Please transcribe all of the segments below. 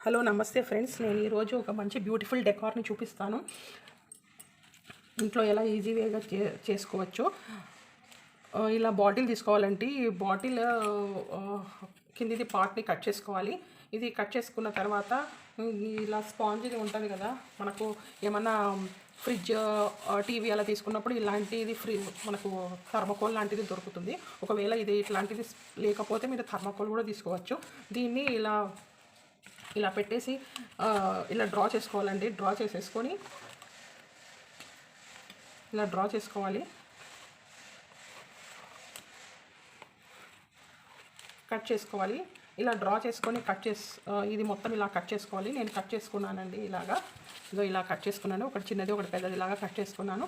Hello నమస్తే friends, నేను ఈరోజు ఒక మంచి బ్యూటిఫుల్ డెకార్ని చూపిస్తాను. ఇంట్లో ఎలా ఈజీగా చేసుకోవచ్చు. ఇలా బాటిల్ తీసుకోవాలంటే ఈ బాటిల్ కిందిది పార్ట్ని కట్ చేసుకోవాలి. ఇది కట్ చేసుకున్న తర్వాత ఇలా స్పాంజ్ది ఉంటుంది కదా, మనకు ఏమన్నా ఫ్రిడ్జ్ టీవీ అలా తీసుకున్నప్పుడు ఇలాంటిది మనకు థర్మకోల్ లాంటిది దొరుకుతుంది. ఒకవేళ ఇది ఇట్లాంటిది లేకపోతే మీరు థర్మకోల్ కూడా తీసుకోవచ్చు. దీన్ని ఇలా పెట్టేసి ఇలా డ్రా చేసుకోవాలండి. డ్రా చేసేసుకొని ఇలా డ్రా చేసుకోవాలి. కట్ చేసుకోవాలి. ఇలా డ్రా చేసుకొని ఇది మొత్తం ఇలా కట్ చేసుకోవాలి. నేను కట్ చేసుకున్నానండి. ఇలా కట్ చేసుకున్నాను. ఒకటి చిన్నది ఒకటి పెద్దది ఇలాగా కట్ చేసుకున్నాను.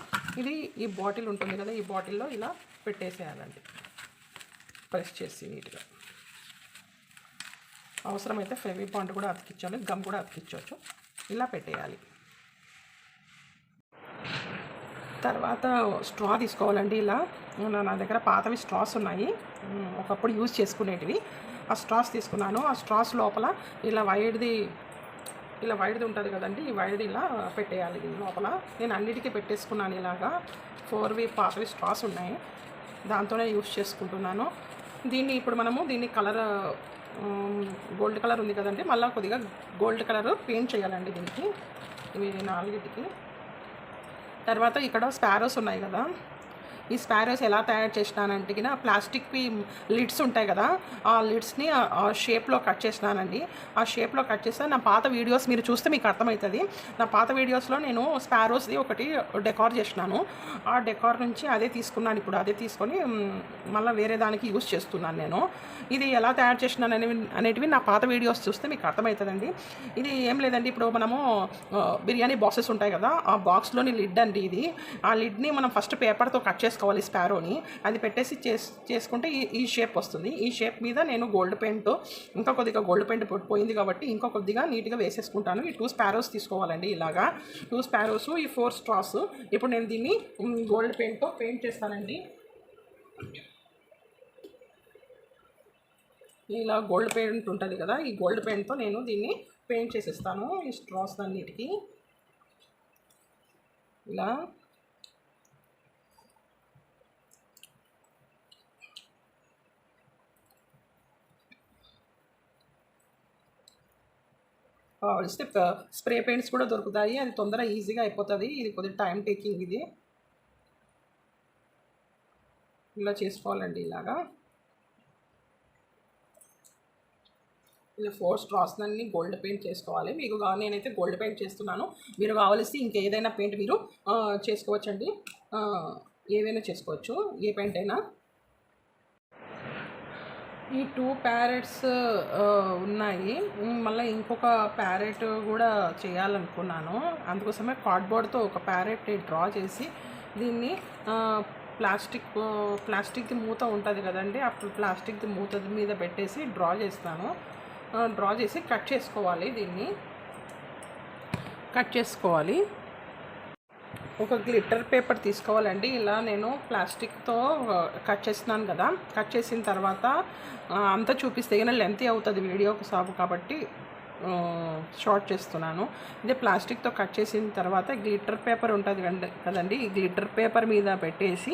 ఈ బాటిల్ ఉంటుంది కదా, ఈ బాటిల్లో ఇలా పెట్టేసేయాలండి. ప్రెస్ చేసి నీట్గా. అవసరమైతే ఫెవిబాండ్ కూడా అతికించాలి, గమ్ కూడా అతికించవచ్చు. ఇలా పెట్టేయాలి. తర్వాత స్ట్రా తీసుకోవాలండి. నా దగ్గర పాతవి స్ట్రాస్ ఉన్నాయి, ఒకప్పుడు యూజ్ చేసుకునేటివి. ఆ స్ట్రాస్ తీసుకున్నాను. ఆ స్ట్రాస్ లోపల ఇలా వైడ్ది ఉంటుంది కదండి, ఈ వైడ్ది ఇలా పెట్టేయాలి. దీని లోపల నేను అన్నిటికీ పెట్టేసుకున్నాను. ఇలాగా 4 పాతవి స్ట్రాస్ ఉన్నాయి, దాంతోనే యూజ్ చేసుకుంటున్నాను. ఇప్పుడు మనము దీన్ని కలర్ గోల్డ్ కలర్ ఉంది కదండి, మళ్ళీ కొద్దిగా గోల్డ్ కలర్ పెయింట్ చేయాలండి దీనికి, ఇవి 4టికి. తర్వాత ఇక్కడ స్పారోస్ ఉన్నాయి కదా, ఈ స్పారోస్ ఎలా తయారు చేసినానంటే ప్లాస్టిక్వి లిడ్స్ ఉంటాయి కదా, ఆ లిడ్స్ని ఆ షేప్లో కట్ చేసినానండి. ఆ షేప్లో కట్ చేస్తే నా పాత వీడియోస్ మీరు చూస్తే మీకు అర్థమవుతుంది. నా పాత వీడియోస్లో నేను స్పారోస్ది ఒకటి డెకార్ చేసినాను. ఆ డెకార్ నుంచి అదే తీసుకున్నాను. ఇప్పుడు అదే తీసుకొని మళ్ళీ వేరే దానికి యూజ్ చేస్తున్నాను నేను. ఇది ఎలా తయారు చేసినాను అనేటివి నా పాత వీడియోస్ చూస్తే మీకు అర్థమవుతుందండి. ఇది ఏం లేదండి, ఇప్పుడు మనము బిర్యానీ బాక్సెస్ ఉంటాయి కదా, ఆ బాక్స్లోని లిడ్ అండి ఇది. ఆ లిడ్ని మనం ఫస్ట్ పేపర్తో కట్ చేసుకోవాలి. స్పారోని అది పెట్టేసి చేసుకుంటే ఈ షేప్ వస్తుంది. ఈ షేప్ మీద నేను గోల్డ్ పెయింట్, ఇంకా కొద్దిగా గోల్డ్ పెయింట్ పోయింది కాబట్టి ఇంకా కొద్దిగా నీట్గా వేసేసుకుంటాను. ఈ 2 స్పారోస్ తీసుకోవాలండి. ఇలాగా 2 స్పారోస్, ఈ 4 స్ట్రాస్. ఇప్పుడు నేను దీన్ని గోల్డ్ పెయింట్తో పెయింట్ చేస్తానండి. ఇలా గోల్డ్ పెయింట్ ఉంటుంది కదా, ఈ గోల్డ్ పెయింట్తో నేను దీన్ని పెయింట్ చేసేస్తాను. ఈ స్ట్రాస్ అన్నిటికీ ఇలా కావలిస్తే స్ప్రే పెయింట్స్ కూడా దొరుకుతాయి, అది తొందరగా ఈజీగా అయిపోతుంది. ఇది కొద్దిగా టైం టేకింగ్. ఇది ఇలా చేసుకోవాలండి. ఇలా 4 స్ట్రాస్ అన్ని గోల్డ్ పెయింట్ చేసుకోవాలి. మీకు నేనైతే గోల్డ్ పెయింట్ చేస్తున్నాను. మీరు కావలిస్తే ఇంకేదైనా పెయింట్ మీరు చేసుకోవచ్చండి. ఏదైనా చేసుకోవచ్చు, ఏ పెయింట్ అయినా. ఈ 2 ప్యారెట్స్ ఉన్నాయి. మళ్ళీ ఇంకొక ప్యారెట్ కూడా చేయాలనుకున్నాను. అందుకోసమే కార్డ్బోర్డ్తో ఒక ప్యారెట్ని డ్రా చేసి దీన్ని ప్లాస్టిక్ది మూత ఉంటుంది కదండి, అప్పుడు ప్లాస్టిక్ది మూత మీద పెట్టేసి డ్రా చేస్తాను. డ్రా చేసి కట్ చేసుకోవాలి. దీన్ని కట్ చేసుకోవాలి. ఒక గ్లిటర్ పేపర్ తీసుకోవాలండి. ఇలా నేను ప్లాస్టిక్తో కట్ చేస్తున్నాను కదా, కట్ చేసిన తర్వాత అంతా చూపిస్తే లెంతీ అవుతుంది వీడియోకి సాగు కాబట్టి షార్ట్ చేస్తున్నాను. ఇదే ప్లాస్టిక్తో కట్ చేసిన తర్వాత గ్లిటర్ పేపర్ ఉంటుంది కదండి, ఈ గ్లిటర్ పేపర్ మీద పెట్టేసి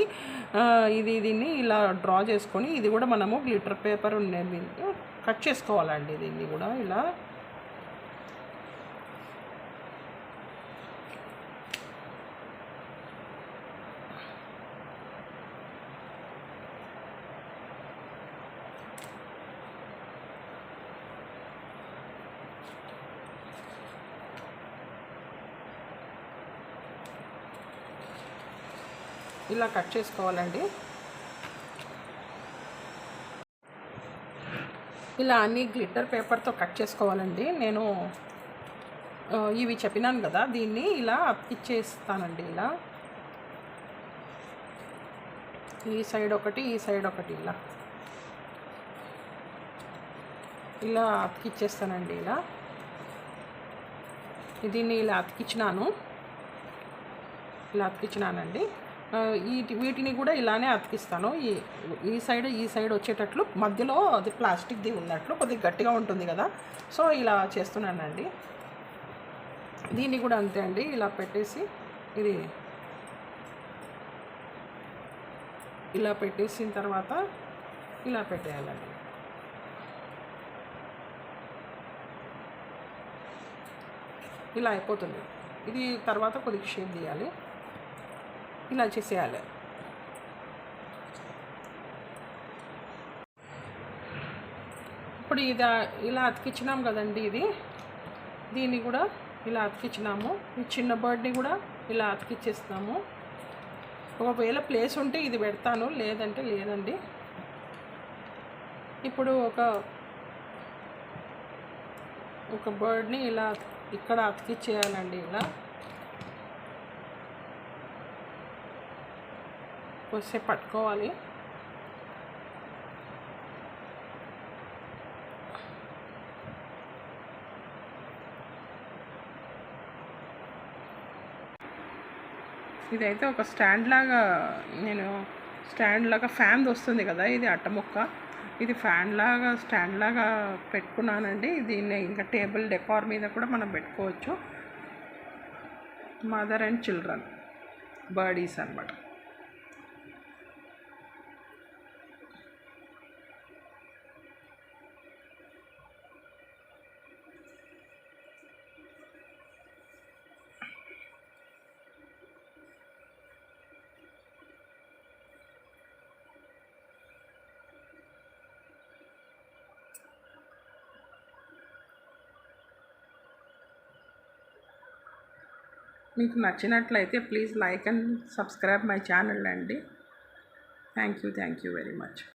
దీన్ని ఇలా డ్రా చేసుకొని ఇది కూడా మనము గ్లిటర్ పేపర్ ఉండేది కట్ చేసుకోవాలండి. దీన్ని కూడా ఇలా కట్ చేసుకోవాలండి. ఇలా అన్ని గ్లిటర్ పేపర్తో కట్ చేసుకోవాలండి. నేను ఇవి చెప్పినాను కదా, దీన్ని ఇలా అతికిచ్చేస్తానండి. ఈ సైడ్ ఒకటి, ఈ సైడ్ ఒకటి ఇలా అతికిచ్చేస్తానండి. దీన్ని ఇలా అతికించినానండి. వీటిని కూడా ఇలానే అతికిస్తాను. ఈ సైడ్ వచ్చేటట్లు మధ్యలో అది ప్లాస్టిక్ది ఉన్నట్లు కొద్దిగా గట్టిగా ఉంటుంది కదా, సో ఇలా చేస్తున్నానండి. దీన్ని కూడా అంతే అండి, ఇలా పెట్టేసి ఇది ఇలా పెట్టేసిన తర్వాత ఇలా పెట్టేయాలండి. ఇలా అయిపోతుంది. ఇది తర్వాత కొద్దిగా షేప్ తీయాలి, ఇలా చేసేయాలి. ఇప్పుడు ఇది ఇలా అతికించినాం కదండి, దీన్ని కూడా ఇలా అతికించినాము. ఈ చిన్న బర్డ్ని కూడా ఇలా అతికిచ్చేస్తున్నాము. ఒకవేళ ప్లేస్ ఉంటే ఇది పెడతాను, లేదంటే లేదండి. ఇప్పుడు ఒక బర్డ్ని ఇలా ఇక్కడ అతికిచ్చేయాలండి. ఇలా కొద్దిసేపు పట్టుకోవాలి. ఇదైతే ఒక స్టాండ్ లాగా ఫ్యాన్ వస్తుంది కదా, ఇది అట్టముక్క, ఇది స్టాండ్ లాగా పెట్టుకున్నానండి. దీన్ని ఇంకా టేబుల్ డెకార్ మీద కూడా మనం పెట్టుకోవచ్చు. మదర్ అండ్ చిల్డ్రన్ బర్డీస్ అన్నమాట. మీకు నచ్చినట్లయితే please like and subscribe my channel అండి. Thank you very much.